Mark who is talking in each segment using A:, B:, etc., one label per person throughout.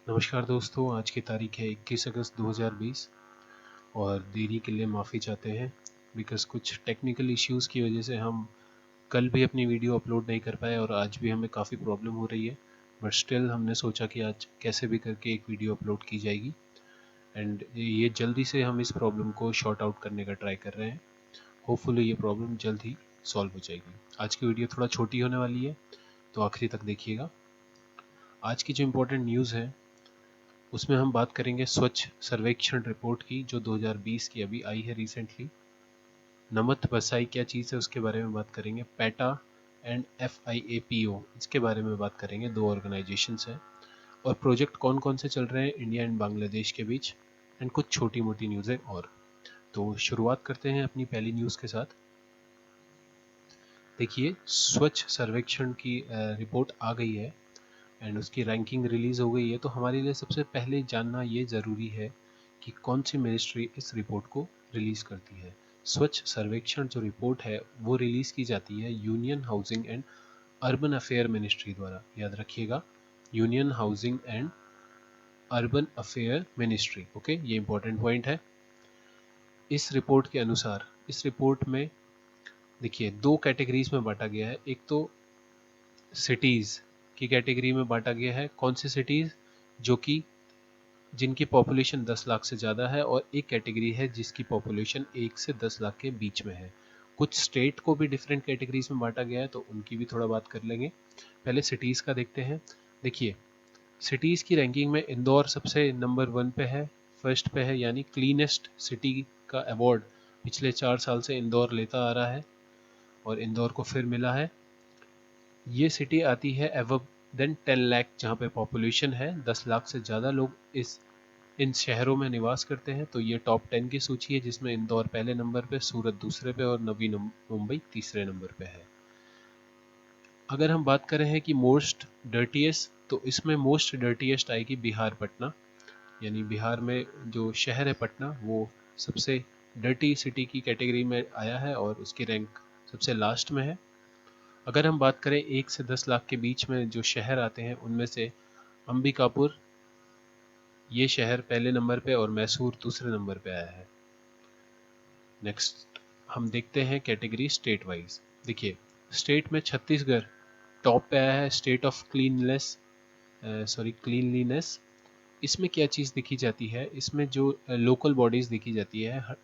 A: नमस्कार दोस्तों, आज की तारीख है 21 अगस्त 2020 और देरी के लिए माफ़ी चाहते हैं बिकॉज़ कुछ टेक्निकल इश्यूज़ की वजह से हम कल भी अपनी वीडियो अपलोड नहीं कर पाए और आज भी हमें काफ़ी प्रॉब्लम हो रही है। बट स्टिल हमने सोचा कि आज कैसे भी करके एक वीडियो अपलोड की जाएगी एंड ये जल्दी से हम इस प्रॉब्लम को शॉर्ट आउट करने का ट्राई कर रहे हैं। होपफुली ये प्रॉब्लम जल्द ही सॉल्व हो जाएगी। आज की वीडियो थोड़ा छोटी होने वाली है तो आखिरी तक देखिएगा। आज की जो इम्पोर्टेंट न्यूज़ है उसमें हम बात करेंगे स्वच्छ सर्वेक्षण रिपोर्ट की जो 2020 की अभी आई है रिसेंटली। नमत बसाई क्या चीज़ है उसके बारे में बात करेंगे। पैटा एंड FIAPO इसके बारे में बात करेंगे, दो ऑर्गेनाइजेशंस हैं। और प्रोजेक्ट कौन कौन से चल रहे हैं इंडिया एंड बांग्लादेश के बीच एंड कुछ छोटी मोटी न्यूज़ें और। तो शुरुआत करते हैं अपनी पहली न्यूज़ के साथ। देखिए, स्वच्छ सर्वेक्षण की रिपोर्ट आ गई है एंड उसकी रैंकिंग रिलीज़ हो गई है। तो हमारे लिए सबसे पहले जानना ये ज़रूरी है कि कौन सी मिनिस्ट्री इस रिपोर्ट को रिलीज़ करती है। स्वच्छ सर्वेक्षण जो रिपोर्ट है वो रिलीज़ की जाती है union housing and urban affair ministry द्वारा। याद रखिएगा, union housing and urban affair ministry. Okay, ये इंपॉर्टेंट पॉइंट है। इस रिपोर्ट के अनुसार इस रिपोर्ट में देखिए दो कैटेगरीज में बांटा गया है। एक तो सिटीज़ की कैटेगरी में बांटा गया है। कौन सी सिटीज़? जो कि जिनकी पॉपुलेशन 10 लाख से ज़्यादा है, और एक कैटेगरी है जिसकी पॉपुलेशन 1 से 10 लाख के बीच में है। कुछ स्टेट को भी डिफरेंट कैटेगरीज में बांटा गया है तो उनकी भी थोड़ा बात कर लेंगे। पहले सिटीज़ का देखते हैं। देखिए, सिटीज़ की रैंकिंग में इंदौर सबसे नंबर 1 पे है, फर्स्ट पे है, यानी क्लीनेस्ट सिटी का अवार्ड पिछले 4 साल से इंदौर लेता आ रहा है और इंदौर को फिर मिला है। ये सिटी आती है एवब देन 10 लाख, जहाँ पे पॉपुलेशन है 10 लाख से ज़्यादा लोग इन शहरों में निवास करते हैं। तो ये टॉप 10 की सूची है जिसमें इंदौर पहले नंबर पे, सूरत दूसरे पे और नवी मुंबई तीसरे नंबर पे है। अगर हम बात करें हैं कि मोस्ट डर्टीएस्ट, तो इसमें मोस्ट डर्टीएस्ट आएगी बिहार पटना, यानी बिहार में जो शहर है पटना वो सबसे डर्टी सिटी की कैटेगरी में आया है और उसकी रैंक सबसे लास्ट में है। अगर हम बात करें 1 से 10 लाख के बीच में जो शहर आते हैं उनमें से अंबिकापुर, ये शहर पहले नंबर पे और मैसूर दूसरे नंबर पे आया है। नेक्स्ट हम देखते हैं कैटेगरी स्टेट वाइज। देखिए, स्टेट में छत्तीसगढ़ टॉप पे आया है, स्टेट ऑफ क्लीनलीनेस। इसमें क्या चीज़ देखी जाती है? इसमें जो लोकल बॉडीज़ देखी जाती है,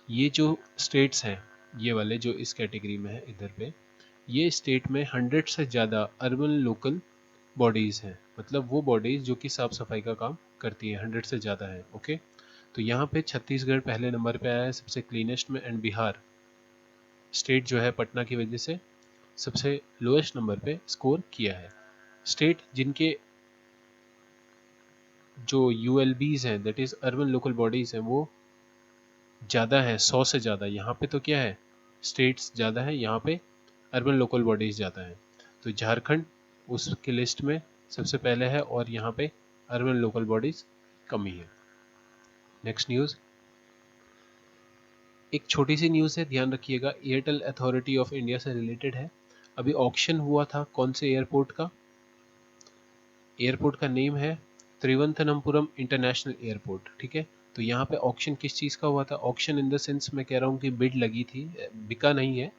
A: ये जो स्टेट्स हैं, ये वाले जो इस कैटेगरी में है इधर पे, ये स्टेट में 100 से ज़्यादा अर्बन लोकल बॉडीज़ हैं। मतलब वो बॉडीज़ जो कि साफ़ सफाई का काम करती हैं, 100 से ज़्यादा है। ओके, तो यहाँ पे छत्तीसगढ़ पहले नंबर पे आया है सबसे क्लीनेस्ट में, एंड बिहार स्टेट जो है पटना की वजह से सबसे लोएस्ट नंबर पे स्कोर किया है। स्टेट जिनके जो ULBs हैं, that is urban local bodies हैं, वो ज़्यादा है, 100 से ज़्यादा। यहाँ पे तो क्या है, स्टेट्स ज़्यादा है, यहाँ पे अर्बन लोकल बॉडीज़ ज़्यादा है। तो झारखंड उसकी लिस्ट में सबसे पहले है और यहाँ पे अर्बन लोकल बॉडीज़ कम ही है। नेक्स्ट न्यूज़, एक छोटी सी न्यूज़ है, ध्यान रखिएगा, एयरटेल अथॉरिटी ऑफ इंडिया से रिलेटेड है। अभी ऑक्शन हुआ था कौन से एयरपोर्ट का? एयरपोर्ट का नेम है त्रिवंतनमपुरम इंटरनेशनल एयरपोर्ट। ठीक है, तो यहाँ पे ऑक्शन किस चीज़ का हुआ था? ऑक्शन इन द सेंस मैं कह रहा हूँ कि बिड लगी थी, बिका नहीं है,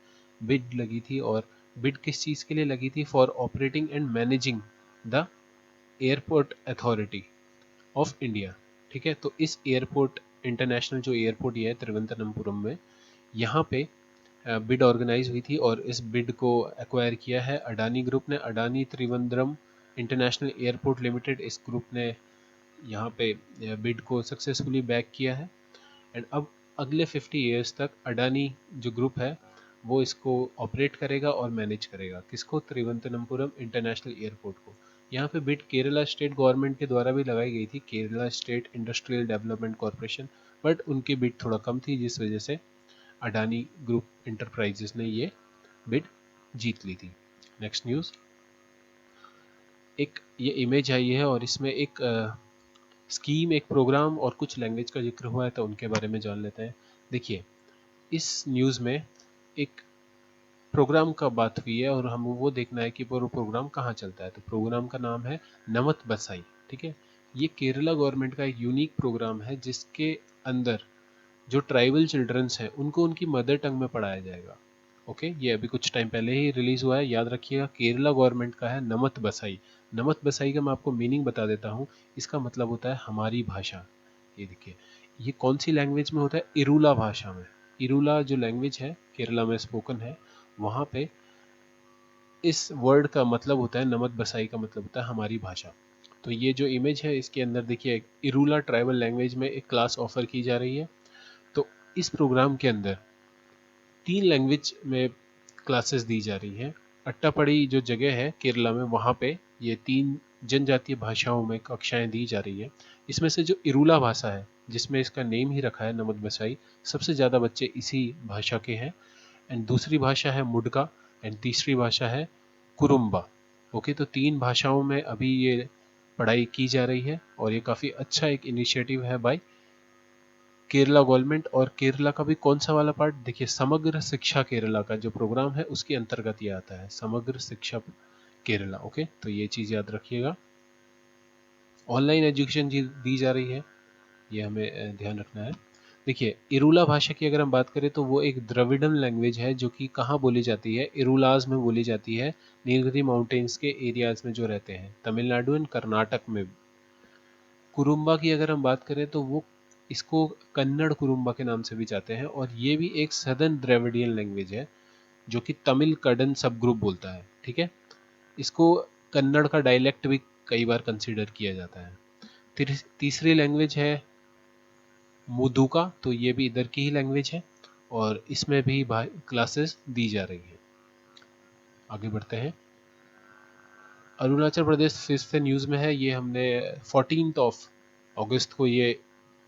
A: बिड लगी थी। और बिड किस चीज़ के लिए लगी थी? For operating and managing the airport authority of India. ठीक है, तो इस एयरपोर्ट, इंटरनेशनल जो एयरपोर्ट ये है त्रिवंतनमपुरम में, यहाँ पे बिड ऑर्गेनाइज हुई थी और इस बिड को एक्वायर किया है अडानी ग्रुप ने। Adani Trivandrum international airport limited, इस ग्रुप ने यहाँ पे बिड को सक्सेसफुली बैक किया है। एंड अब अगले 50 ईयर्स तक अडानी जो ग्रुप है वो इसको ऑपरेट करेगा और मैनेज करेगा। किसको? त्रिवंतनमपुरम इंटरनेशनल एयरपोर्ट को। यहाँ पे बिड केरला स्टेट गवर्नमेंट के द्वारा भी लगाई गई थी, Kerala state industrial development corporation, but उनकी बिड थोड़ा कम थी जिस वजह से अडानी ग्रुप इंटरप्राइजेस ने ये बिड जीत ली थी। नेक्स्ट न्यूज़, एक ये इमेज आई है और इसमें एक स्कीम, एक प्रोग्राम और कुछ लैंग्वेज का जिक्र हुआ है, तो उनके बारे में जान लेते हैं। देखिए, इस न्यूज़ में एक प्रोग्राम का बात हुई है और हम वो देखना है कि वो प्रोग्राम कहाँ चलता है। तो प्रोग्राम का नाम है नमत बसाई। ठीक है। ये केरला गवर्नमेंट का एक यूनिक प्रोग्राम है जिसके अंदर जो ट्राइबल चिल्ड्रंस हैं उनको उनकी मदर टंग में पढ़ाया जाएगा। ओके, ये अभी कुछ टाइम पहले ही रिलीज हुआ है, याद रखिएगा। केरला गवर्नमेंट का है नमत बसाई। नमत बसाई का मैं आपको मीनिंग बता देता हूँ। इसका मतलब होता है हमारी भाषा। ये देखिए, ये कौन सी लैंग्वेज में होता है? इरूला भाषा में। इरूला जो लैंग्वेज है केरला में स्पोकन है, वहाँ पे इस वर्ड का मतलब होता है, नमत बसाई का मतलब होता है हमारी भाषा। तो ये जो इमेज है इसके अंदर देखिए, इरूला ट्राइबल लैंग्वेज में एक क्लास ऑफर की जा रही है। तो इस प्रोग्राम के अंदर 3 लैंग्वेज में क्लासेस दी जा रही हैं। अट्टापड़ी जो जगह है केरला में, वहाँ पे ये 3 जनजातीय भाषाओं में कक्षाएं दी जा रही हैं। इसमें से जो इरूला भाषा है, जिसमें इसका नेम ही रखा है नमक बसाई, सबसे ज़्यादा बच्चे इसी भाषा के हैं। एंड दूसरी भाषा है मुडका, एंड तीसरी भाषा है कुरुम्बा। ओके, तो 3 भाषाओं में अभी ये पढ़ाई की जा रही है और ये काफ़ी अच्छा एक इनिशिएटिव है बाय केरला गवर्नमेंट। और केरला का भी कौन सा वाला पार्ट देखिए, समग्र शिक्षा केरला का जो प्रोग्राम है उसके अंतर्गत ये आता है, समग्र शिक्षा केरला। ओके, तो ये चीज़ याद रखिएगा। ऑनलाइन एजुकेशन दी जा रही है, ये हमें ध्यान रखना है। देखिए, इरूला भाषा की अगर हम बात करें तो वो एक द्रविडन लैंग्वेज है जो कि कहाँ बोली जाती है? इरूलाज में बोली जाती है, नीलगिरी माउंटेन्स के एरियाज में जो रहते हैं, तमिलनाडु एंड कर्नाटक में। कुरुम्बा की अगर हम बात करें तो वो इसको कन्नड़ कुरुम्बा के नाम से भी जाते हैं, और ये भी एक सदर्न द्रविडियन लैंग्वेज है जो कि तमिल कडन सब ग्रुप बोलता है। ठीक है, इसको कन्नड़ का डायलेक्ट भी कई बार कंसिडर किया जाता है। तीसरी लैंग्वेज है मुदुका, तो ये भी इधर की ही लैंग्वेज है और इसमें भी क्लासेस दी जा रही है। आगे बढ़ते हैं। अरुणाचल प्रदेश फिर से न्यूज़ में है। ये हमने 14 अगस्त को, ये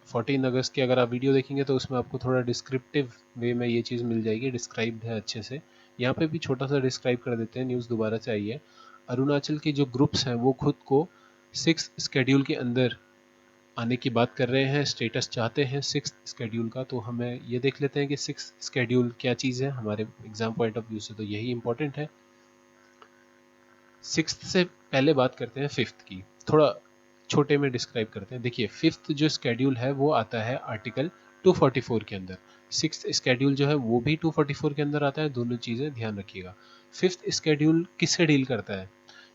A: 14 अगस्त की अगर आप वीडियो देखेंगे तो उसमें आपको थोड़ा डिस्क्रिप्टिव वे में ये चीज़ मिल जाएगी, डिस्क्राइब्ड है अच्छे से। यहाँ पे भी छोटा सा डिस्क्राइब कर देते हैं, न्यूज़ दोबारा से आई है। अरुणाचल के जो ग्रुप्स हैं वो खुद को 6th स्केड्यूल के अंदर आने की बात कर रहे हैं, स्टेटस चाहते हैं 6th स्केड्यूल का। तो हमें ये देख लेते हैं कि 6th स्केड्यूल क्या चीज़ है, हमारे एग्जाम पॉइंट ऑफ व्यू से तो यही इंपॉर्टेंट है। 6th से पहले बात करते हैं 5th की, थोड़ा छोटे में डिस्क्राइब करते हैं। देखिए, 5th जो स्केड्यूल है वो आता है आर्टिकल 244 के अंदर। 6th स्केड्यूल जो है वो भी 244 के अंदर आता है, दोनों चीज़ें ध्यान रखिएगा। 5th स्केड्यूल किससे डील करता है?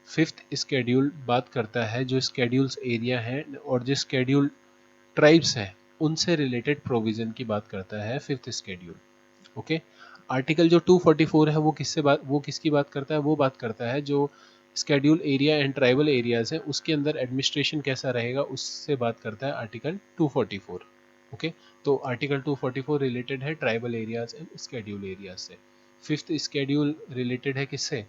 A: 5th स्केड्यूल बात करता है जो स्केड्यूल्स एरिया है और जो स्केड्यूल ट्राइब्स हैं उनसे रिलेटेड प्रोविजन की बात करता है 5th स्केड्यूल। ओके, आर्टिकल जो 244 है वो किसकी बात करता है? वो बात करता है जो schedule area and tribal areas है उसके अंदर एडमिनिस्ट्रेशन कैसा रहेगा, उससे बात करता है आर्टिकल 244। ओके, तो आर्टिकल 244 रिलेटेड है tribal areas and schedule areas से। 5th स्केड्यूल रिलेटेड है किससे?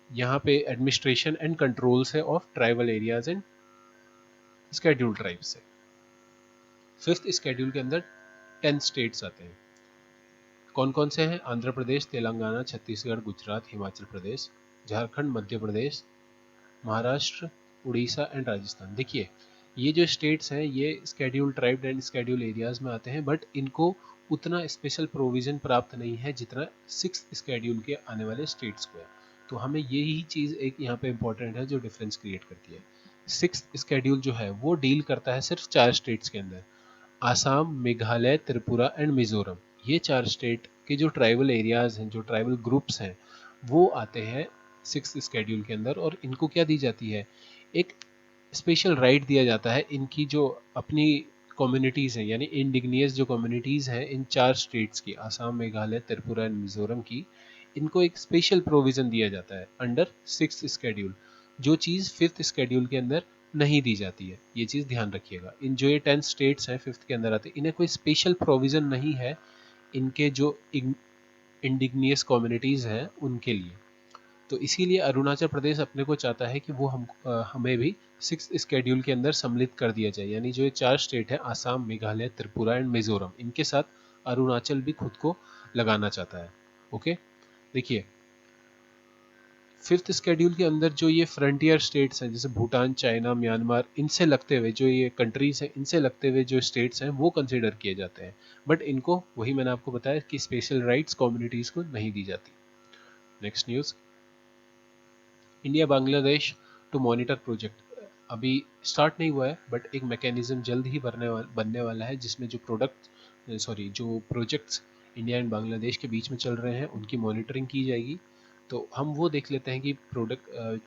A: यहाँ पे एडमिनिस्ट्रेशन एंड कंट्रोल से of tribal areas and schedule tribe से। 5th स्केड्यूल के अंदर 10 स्टेट्स आते हैं। कौन कौन से हैं? आंध्र प्रदेश, तेलंगाना, छत्तीसगढ़, गुजरात, हिमाचल प्रदेश, झारखंड, मध्य प्रदेश, महाराष्ट्र, उड़ीसा एंड राजस्थान। देखिए, ये जो स्टेट्स हैं ये schedule tribe and schedule areas में आते हैं, बट इनको उतना स्पेशल प्रोविजन प्राप्त नहीं है जितना 6th स्केड्यूल के आने वाले स्टेट्स को है। तो हमें यही चीज़ एक यहाँ पे इंपॉर्टेंट है जो डिफरेंस क्रिएट करती है। 6th स्केड्यूल जो है वो डील करता है सिर्फ 4 स्टेट्स के अंदर, आसाम, मेघालय, त्रिपुरा एंड मिजोरम। ये 4 स्टेट के जो ट्राइबल एरियाज हैं, जो ट्राइबल ग्रुप्स हैं, वो आते हैं 6th स्केड्यूल के अंदर। और इनको क्या दी जाती है? एक स्पेशल राइट दिया जाता है, इनकी जो अपनी कम्युनिटीज़ हैं, यानी इंडिग्नियस जो कम्युनिटीज़ हैं इन 4 स्टेट्स की, आसाम, मेघालय, त्रिपुरा एंड मिजोरम की, इनको एक स्पेशल प्रोविज़न दिया जाता है अंडर 6th स्केड्यूल, जो चीज़ 5th स्केड्यूल के अंदर नहीं दी जाती है। ये चीज़ ध्यान रखिएगा। इन जो ये 10 स्टेट्स हैं 5th के अंदर आते हैं, इन्हें कोई स्पेशल प्रोविज़न नहीं है इनके जो इंडिग्नियस कम्युनिटीज़ हैं उनके लिए। तो इसीलिए अरुणाचल प्रदेश अपने को चाहता है कि वो हमें भी 6th स्केड्यूल के अंदर सम्मिलित कर दिया जाए, यानी जो ये 4 स्टेट है, आसाम, मेघालय, त्रिपुरा एंड मिजोरम, इनके साथ अरुणाचल भी खुद को लगाना चाहता है। ओके, देखिए, 5th स्केड्यूल के अंदर जो ये फ्रंटियर स्टेट्स हैं जैसे भूटान, चाइना, म्यांमार, इनसे लगते हुए जो ये कंट्रीज हैं, इनसे लगते हुए जो स्टेट्स हैं वो कंसिडर किए जाते हैं, बट इनको वही मैंने आपको बताया कि स्पेशल राइट्स कम्युनिटीज़ को नहीं दी जाती। Next news, India Bangladesh to monitor project. अभी स्टार्ट नहीं हुआ है, बट एक मैकेनिज्म जल्द ही बनने वाला है, जिसमें जो प्रोजेक्ट्स इंडिया एंड बांग्लादेश के बीच में चल रहे हैं उनकी मॉनिटरिंग की जाएगी। तो हम वो देख लेते हैं कि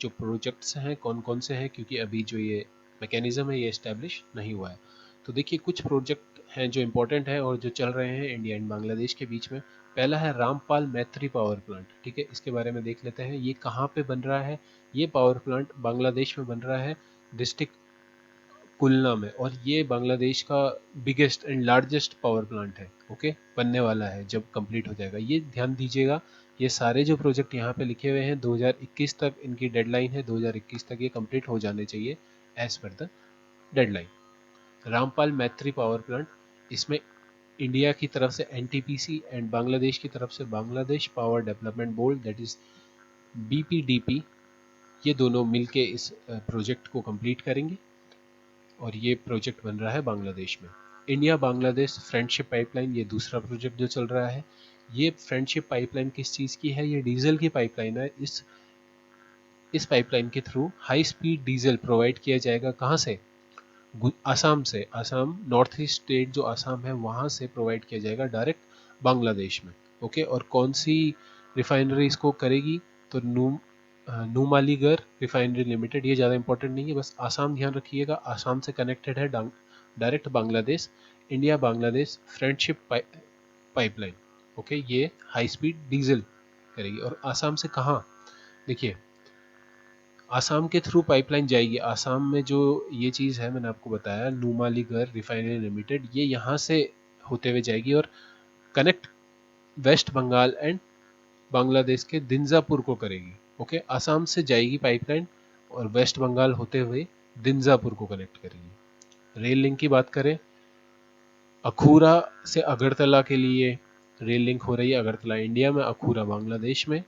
A: जो प्रोजेक्ट्स हैं कौन कौन से हैं, क्योंकि अभी जो ये मैकेनिज्म है ये इस्टेब्लिश नहीं हुआ है। तो देखिए कुछ प्रोजेक्ट हैं जो इम्पोर्टेंट है और जो चल रहे हैं इंडिया एंड बांग्लादेश के बीच में। पहला है रामपाल मैत्री पावर प्लांट। ठीक है, इसके बारे में देख लेते हैं ये कहाँ पे बन रहा है। ये पावर प्लांट बांग्लादेश में बन रहा है, डिस्ट्रिक्ट कुलना में, और ये बांग्लादेश का biggest and largest power plant है। ओके, बनने वाला है जब कंप्लीट हो जाएगा। ये ध्यान दीजिएगा, ये सारे जो प्रोजेक्ट यहाँ पे लिखे हुए हैं 2021 तक इनकी डेडलाइन है, 2021 तक ये कंप्लीट हो जाने चाहिए as per the deadline. Rampal मैत्री पावर प्लांट, इसमें इंडिया की तरफ से एनटीपीसी एंड बांग्लादेश की तरफ से Bangladesh power development board, that is BPDP, ये दोनों मिलके इस प्रोजेक्ट को कंप्लीट करेंगे और ये प्रोजेक्ट बन रहा है बांग्लादेश में। इंडिया बांग्लादेश फ्रेंडशिप पाइपलाइन, ये दूसरा प्रोजेक्ट जो चल रहा है। ये फ्रेंडशिप पाइपलाइन किस चीज़ की है? ये डीजल की पाइपलाइन है। इस पाइपलाइन के through high speed diesel provide किया जाएगा। कहाँ से? आसाम से। आसाम नॉर्थ ईस्ट स्टेट जो आसाम है वहाँ से प्रोवाइड किया जाएगा डायरेक्ट बांग्लादेश में। ओके, और कौन सी रिफाइनरी इसको करेगी? तो नुमालीगढ़ रिफाइनरी लिमिटेड। ये ज़्यादा इंपॉर्टेंट नहीं है, बस आसाम ध्यान रखिएगा, आसाम से कनेक्टेड है direct Bangladesh. India Bangladesh friendship pipeline. Okay, ये हाई स्पीड डीजल करेगी। और आसाम से कहाँ? देखिए, आसाम के थ्रू पाइपलाइन जाएगी। आसाम में जो ये चीज़ है मैंने आपको बताया, नुमालीगढ़ रिफाइनरी लिमिटेड, ये यहाँ से होते हुए जाएगी और कनेक्ट वेस्ट बंगाल एंड बांग्लादेश के दिंजापुर को करेगी। ओके, आसाम से जाएगी पाइपलाइन और वेस्ट बंगाल होते हुए दिंजापुर को कनेक्ट करेगी। रेल लिंक की बात करें, अखूरा से अगरतला के लिए रेल लिंक हो रही है। अगरतला इंडिया में, अखूरा बांग्लादेश में।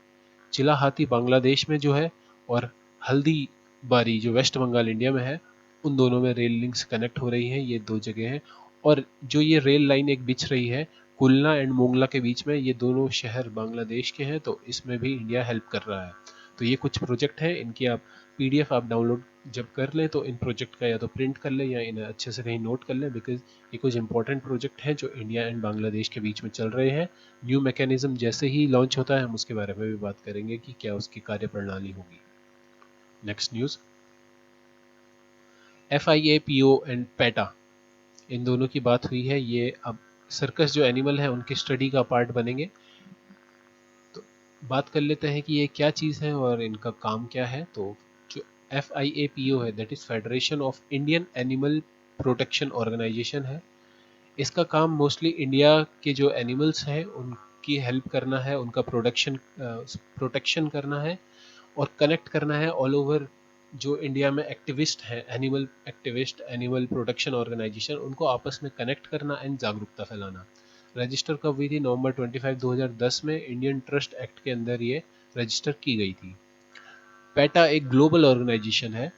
A: चिलाहाटी बांग्लादेश में जो है, और हल्दी बारी जो वेस्ट बंगाल इंडिया में है, उन दोनों में रेल लिंक्स कनेक्ट हो रही हैं। ये दो जगह हैं। और जो ये रेल लाइन एक बिछ रही है कुलना एंड मोंगला के बीच में, ये दोनों शहर बांग्लादेश के हैं, तो इसमें भी इंडिया हेल्प कर रहा है। तो ये कुछ प्रोजेक्ट हैं, इनकी आप पीडीएफ आप डाउनलोड जब कर लें तो इन प्रोजेक्ट का या तो प्रिंट कर लें या इन्हें अच्छे से कहीं नोट कर लें, बिकॉज ये कुछ इंपॉर्टेंट प्रोजेक्ट हैं जो इंडिया एंड बांग्लादेश के बीच में चल रहे हैं। न्यू मैकेनिज्म जैसे ही लॉन्च होता है हम उसके बारे में भी बात करेंगे कि क्या उसकी कार्यप्रणाली होगी। Next news, FIAPO and PETA, इन दोनों की बात हुई है। ये अब सर्कस जो एनिमल है उनकी स्टडी का पार्ट बनेंगे। तो बात कर लेते हैं कि ये क्या चीज़ है और इनका काम क्या है। तो जो FIAPO है, that is federation of Indian animal protection organisation है। इसका काम मोस्टली इंडिया के जो एनिमल्स हैं उनकी हेल्प करना है, उनका प्रोटेक्शन करना है और कनेक्ट करना है ऑल ओवर जो इंडिया में एक्टिविस्ट हैं, animal activist, animal protection organisation, उनको आपस में कनेक्ट करना एंड जागरूकता फैलाना। रजिस्टर कब हुई थी? नवंबर 25 2010 में इंडियन ट्रस्ट एक्ट के अंदर ये रजिस्टर की गई थी। पैटा एक ग्लोबल ऑर्गेनाइजेशन है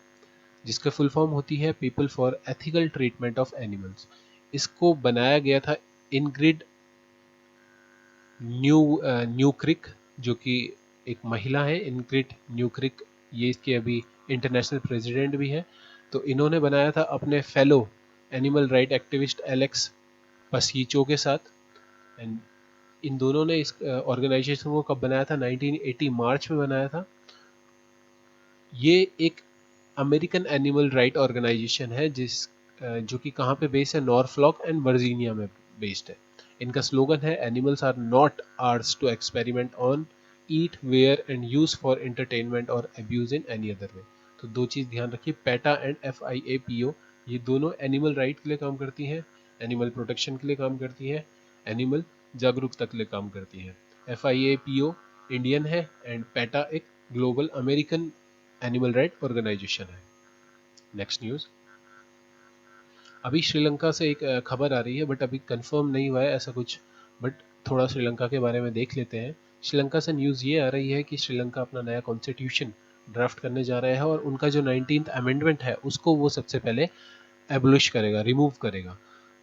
A: जिसका फुल फॉर्म होती है people for ethical treatment of animals. इसको बनाया गया था इनग्रिड न्यूक्रिक, जो कि एक महिला है, इनग्रिड न्यूक्रिक, ये इसके अभी इंटरनेशनल प्रेसिडेंट भी है। तो इन्होंने बनाया था अपने fellow animal right activist Alex Pacheco के साथ। एंड इन दोनों ने इस ऑर्गेनाइजेशन को कब बनाया था? 1980 मार्च में बनाया था। ये एक अमेरिकन एनिमल राइट ऑर्गेनाइजेशन है जो कि कहाँ पे बेस्ड है? नॉर्फलॉक एंड वर्जीनिया में बेस्ड है। इनका स्लोगन है animals are not ours to experiment on, eat, wear and use for entertainment or abuse in any other way. तो दो चीज़ ध्यान रखिए, पैटा एंड FIAPO, ये दोनों एनिमल राइट के लिए काम करती हैं, एनिमल प्रोटेक्शन के लिए काम करती हैं, एनिमल जागरूकता के लिए काम करती हैं। FIAPO इंडियन है एंड पैटा एक global American animal right organisation है। नेक्स्ट न्यूज़, अभी श्रीलंका से एक खबर आ रही है, बट अभी कंफर्म नहीं हुआ है ऐसा कुछ, बट थोड़ा श्रीलंका के बारे में देख लेते हैं। श्रीलंका से न्यूज़ ये आ रही है कि श्रीलंका अपना नया कॉन्स्टिट्यूशन ड्राफ्ट करने जा रहा है और उनका जो 19th अमेंडमेंट है उसको वो सबसे पहले एबलिश करेगा, रिमूव करेगा।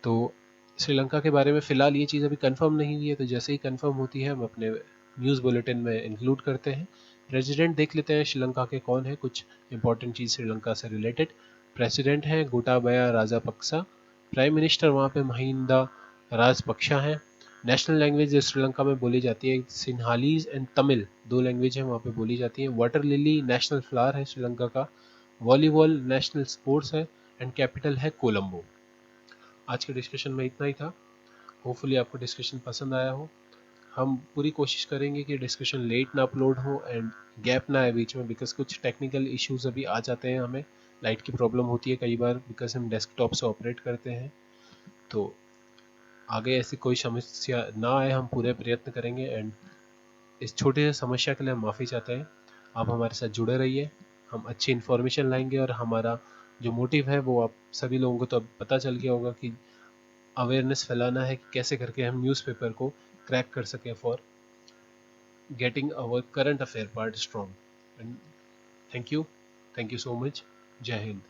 A: तो श्रीलंका के बारे में फ़िलहाल ये चीज़ अभी कंफर्म नहीं हुई है, तो जैसे ही कंफर्म होती है हम अपने न्यूज़ बुलेटिन में इंक्लूड करते हैं। प्रेसिडेंट देख लेते हैं श्रीलंका के कौन है, कुछ इंपॉर्टेंट चीज़ श्रीलंका से रिलेटेड। प्रेसिडेंट हैं गोटाबाया राजापक्सा, प्राइम मिनिस्टर वहाँ पे महिंदा राजपक्षा हैं। नेशनल लैंग्वेज जो श्रीलंका में बोली जाती है सिन्हालीज एंड तमिल, 2 लैंग्वेज हैं वहाँ पे बोली जाती हैं। वाटर लिली नेशनल फ्लावर है श्रीलंका का। वॉलीबॉल नेशनल स्पोर्ट्स है एंड कैपिटल है कोलंबो। आज के डिस्कशन में इतना ही था। होपफुली आपको डिस्कशन पसंद आया हो। हम पूरी कोशिश करेंगे कि डिस्कशन लेट ना अपलोड हो एंड गैप ना आए बीच में, बिकॉज कुछ टेक्निकल इश्यूज अभी आ जाते हैं। हमें लाइट की प्रॉब्लम होती है कई बार, बिकॉज हम डेस्कटॉप से ऑपरेट करते हैं। तो आगे ऐसी कोई समस्या ना आए, हम पूरे प्रयत्न करेंगे। एंड इस छोटे से समस्या के लिए हम माफ़ी चाहते हैं। आप हमारे साथ जुड़े रहिए, हम अच्छी इन्फॉर्मेशन लाएंगे। और हमारा जो मोटिव है वो आप सभी लोगों को तो अब पता चल गया होगा कि अवेयरनेस फैलाना है कि कैसे करके हम न्यूज़पेपर को क्रैक कर सकें for getting our current affair part strong. And thank you so much. जय हिंद।